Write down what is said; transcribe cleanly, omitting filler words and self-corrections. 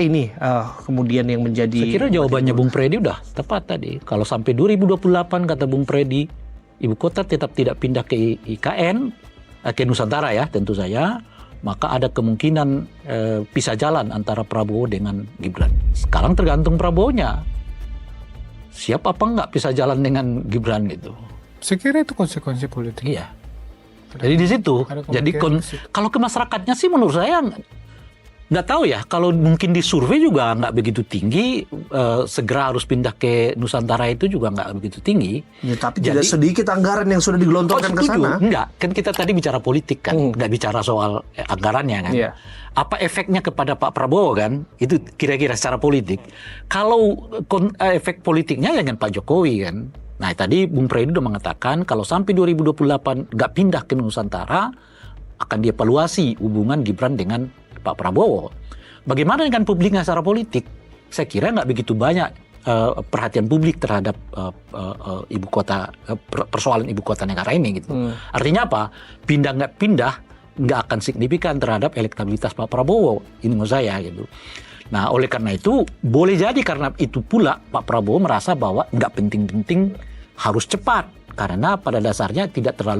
ini kemudian yang menjadi... Saya kira jawabannya Bung Freddy udah tepat tadi. Kalau sampai 2028 kata Bung Freddy, ibu kota tetap tidak pindah ke IKN, ke Nusantara ya tentu saja, maka ada kemungkinan pisah jalan antara Prabowo dengan Gibran. Sekarang tergantung Prabowo-nya. Siap apa enggak pisah jalan dengan Gibran gitu. Saya kira itu konsekuensi politik. Iya. Jadi di situ. Jadi kalau ke masyarakatnya sih menurut saya nggak tahu ya. Kalau mungkin di survei juga nggak begitu tinggi. Segera harus pindah ke Nusantara itu juga nggak begitu tinggi. Ya, tapi tidak sedikit anggaran yang sudah digelontorkan ke sana. Enggak, kan kita tadi bicara politik kan, nggak bicara soal anggarannya kan. Yeah. Apa efeknya kepada Pak Prabowo kan? Itu kira-kira secara politik. Kalau efek politiknya ya dengan Pak Jokowi kan. Nah tadi Bung Freddy udah mengatakan kalau sampai 2028 nggak pindah ke Nusantara, akan dievaluasi hubungan Gibran dengan Pak Prabowo. Bagaimana dengan publiknya secara politik? Saya kira nggak begitu banyak perhatian publik terhadap ibu kota, persoalan ibu kota negara ini gitu. Artinya apa? Pindah nggak akan signifikan terhadap elektabilitas Pak Prabowo. Ini menurut saya gitu. Nah oleh karena itu boleh jadi karena itu pula Pak Prabowo merasa bahwa nggak penting-penting harus cepat karena pada dasarnya tidak terlalu